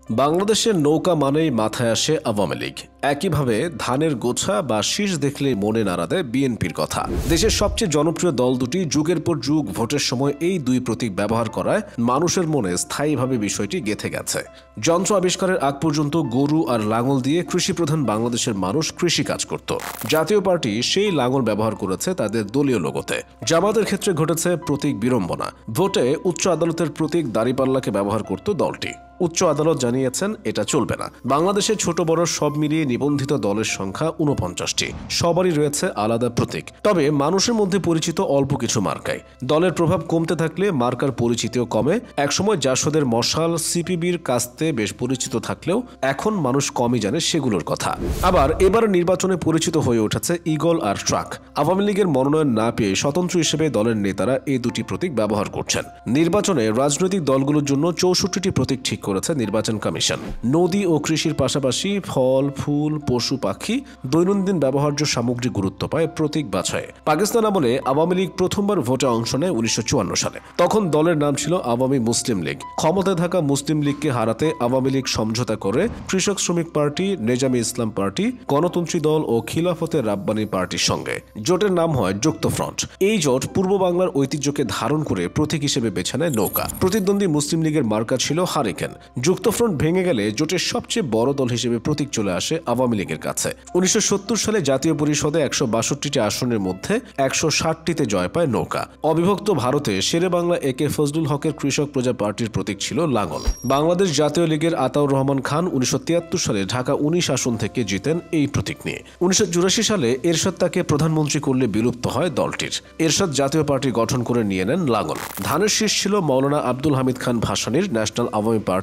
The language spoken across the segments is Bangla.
বাংলাদেশের নৌকা মানেই মাথায় আসে আওয়ামী লীগ। একইভাবে ধানের গোছা বা শীষ দেখলে মনে নাড়া দেয় বিএনপির কথা। দেশের সবচেয়ে জনপ্রিয় দল দুটি যুগের পর যুগ ভোটের সময় এই দুই প্রতীক ব্যবহার করায় মানুষের মনে স্থায়ীভাবে বিষয়টি গেঁথে গেছে। যন্ত্র আবিষ্কারের আগ পর্যন্ত গরু আর লাঙল দিয়ে কৃষিপ্রধান বাংলাদেশের মানুষ কৃষি কাজ করত। জাতীয় পার্টি সেই লাঙল ব্যবহার করেছে তাদের দলীয় লোগোতে। জামাতের ক্ষেত্রে ঘটেছে প্রতীক বিড়ম্বনা। ভোটে উচ্চ আদালতের প্রতীক দাঁড়িপাল্লাকে ব্যবহার করত দলটি। উচ্চ আদালত জানিয়েছেন এটা চলবে না। বাংলাদেশে ছোট বড় সব মিলিয়ে নিবন্ধিত দলের সংখ্যা 49টি। সবারই রয়েছে আলাদা প্রতীক। তবে মানুষের মধ্যে পরিচিত অল্প কিছু মার্কায়। দলের প্রভাব কমতে থাকলে মার্কার পরিচিতিও কমে। একসময় জাসদের মশাল, সিপিবির কাস্তে বেশ পরিচিত থাকলেও এখন মানুষ কমই জানে সেগুলোর কথা। আবার এবার নির্বাচনে পরিচিত হয়ে উঠেছে ঈগল আর ট্রাক। আওয়ামী লীগের মনোনয়ন না পেয়ে স্বতন্ত্র হিসেবে দলের নেতারা এই দুটি প্রতীক ব্যবহার করছেন। নির্বাচনে রাজনৈতিক দলগুলোর জন্য 64টি প্রতীক ঠিক করেছে নির্বাচন কমিশন। নদী ও কৃষির পাশাপাশি ফল, ফুল, পশু পাখি, দৈনন্দিন ব্যবহার্য সামগ্রী গুরুত্ব পায় প্রতীক বাছাইয়ে। পাকিস্তান আমলে আওয়ামী লীগ প্রথমবার ভোটে অংশ নেয় 1954 সালে। তখন দলের নাম ছিল আওয়ামী মুসলিম লীগ। ক্ষমতায় থাকা মুসলিম লীগকে হারাতে আওয়ামী লীগ সমঝোতা করে কৃষক শ্রমিক পার্টি, নেজামী ইসলাম পার্টি, গণতন্ত্রী দল ও খিলাফতে রাব্বানী পার্টির সঙ্গে জোটের নাম হয় যুক্তফ্রন্ট। এই জোট পূর্ব বাংলার ঐতিহ্যকে ধারণ করে প্রতীক হিসেবে বেছে নেয় নৌকা। প্রতিদ্বন্দ্বী মুসলিম লীগের মার্কা ছিল হারিকেন। যুক্তফ্রন্ট ভেঙে গেলে জোটের সবচেয়ে বড় দল হিসেবে প্রতীক চলে আসে আওয়ামী লীগের কাছে। 1970 সালে জাতীয় পরিষদে 162টি আসনের মধ্যে 160টিতে জয় পায় নৌকা। অবিভক্ত ভারতে শেরে বাংলা একে ফজলুল হকের কৃষক প্রজা পার্টির প্রতীক ছিল লাঙল। বাংলাদেশ জাতীয় লীগের আতাউর রহমান খান 1973 সালে ঢাকা 19 আসন থেকে জিতেন এই প্রতীক নিয়ে। 1984 সালে এরশাদ তাকে প্রধানমন্ত্রী করলে বিলুপ্ত হয় দলটির। এরশাদ জাতীয় পার্টি গঠন করে নিয়ে নেন লাঙল। ধানের শীষ ছিল মৌলানা আব্দুল হামিদ খান ভাসানীর ন্যাশনাল আওয়ামী পার্টি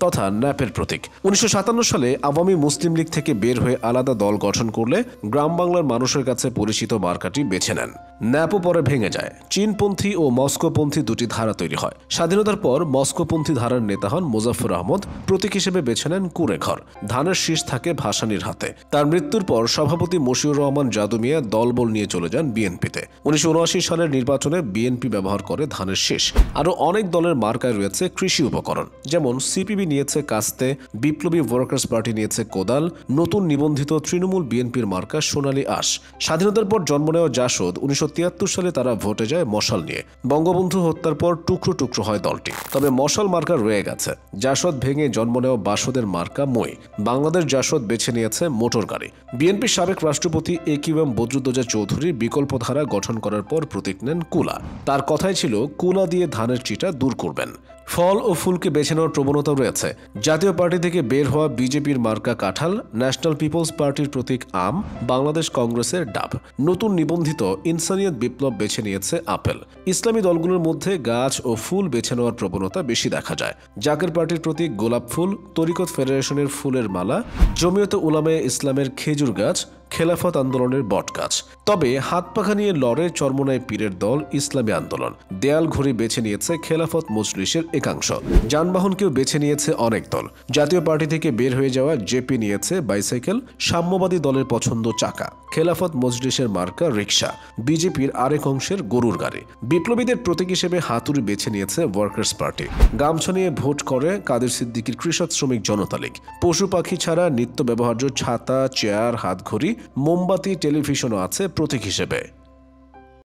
তথা ন্যাপের প্রতীক। 1957 সালে আওয়ামী মুসলিম লীগ থেকে বের হয়ে আলাদা দল গঠন করলে গ্রাম বাংলার মানুষের কাছে পরিচিত মার্কাটি বেছে নেন। ন্যাপও পরে ভেঙে যায়। চীনপন্থী ও মস্কোপন্থী দুটি ধারা তৈরি হয়। স্বাধীনতার পর মস্কোপন্থী ধারার নেতা হন মোজাফফর আহমদ। প্রতীক হিসেবে বেছে নেন কুঁড়েঘর। ধানের শীষ থাকে ভাসানীর হাতে। তার মৃত্যুর পর সভাপতি মশিউর রহমান জাদু মিয়া দলবল নিয়ে চলে যান বিএনপিতে। 1979 সালের নির্বাচনে বিএনপি ব্যবহার করে ধানের শীষ। আরও অনেক দলের মার্কায় রয়েছে কৃষি উপকরণ, যেমন সিপিবি নিয়েছে কাস্তে, বিপ্লবী ওয়ার্কার্স পার্টি নিয়েছে কোদাল, নতুন নিবন্ধিত তৃণমূল বিএনপির মার্কা সোনালী আঁশ। স্বাধীনতার পর জন্ম নেওয়া জাসদ 1973 সালে তারা ভোটে যায় মশাল নিয়ে। বঙ্গবন্ধু হত্যার পর টুকরো টুকরো হয় দলটি। তবে মশাল মার্কা রয়ে গেছে। জাসদ ভেঙে জন্ম নেওয়া বাসদের মার্কা মই। বাংলাদেশ জাসদ বেছে নিয়েছে মোটর গাড়ি। বিএনপির সাবেক রাষ্ট্রপতি একিউএম বদরুদ্দোজা চৌধুরী বিকল্প ধারা গঠন করার পর প্রতীক নেন কুলা। তার কথাই ছিল কুলা দিয়ে ধানের চিটা দূর করবেন। ফল ও ফুলকে বেছে নেওয়ার প্রবণতা রয়েছে। জাতীয় পার্টি থেকে বের হওয়া বিজেপির মার্কা কাঁঠাল, ন্যাশনাল পিপলস পার্টির প্রতীক আম, বাংলাদেশ কংগ্রেসের ডাব। নতুন নিবন্ধিত ইনসানিয়ত বিপ্লব বেছে নিয়েছে আপেল। ইসলামী দলগুলোর মধ্যে গাছ ও ফুল বেছে নেওয়ার প্রবণতা বেশি দেখা যায়। জাকের পার্টির প্রতীক গোলাপ ফুল, তরিকত ফেডারেশনের ফুলের মালা, জমিয়তে উলামায়ে ইসলামের খেজুর গাছ, খেলাফত আন্দোলনের বট গাছ। তবে হাত পাখা নিয়ে লড়ে চরমোনাই পীরের দল ইসলামী আন্দোলন। দেয়াল ঘড়ি বেছে নিয়েছে খেলাফত মজলিসের একাংশ। যানবাহনকেও বেছে নিয়েছে অনেক দল। জাতীয় পার্টি থেকে বের হয়ে যাওয়া জেপি নিয়েছে বাইসাইকেল। সাম্যবাদী দলের পছন্দ চাকা। খেলাফত মজলিসের মার্কা রিকশা। বিজেপির আরেক অংশের গরুর গাড়ি। বিপ্লবীদের প্রতীক হিসেবে হাতুড়ি বেছে নিয়েছে ওয়ার্কার্স পার্টি। গামছা নিয়ে ভোট করে কাদের সিদ্দিকীর কৃষক শ্রমিক জনতা লীগ। পশু পাখি ছাড়া নিত্য ব্যবহার্য ছাতা, চেয়ার, হাতঘড়ি, মোমবাতি, টেলিভিশনও আছে প্রতীক হিসেবে।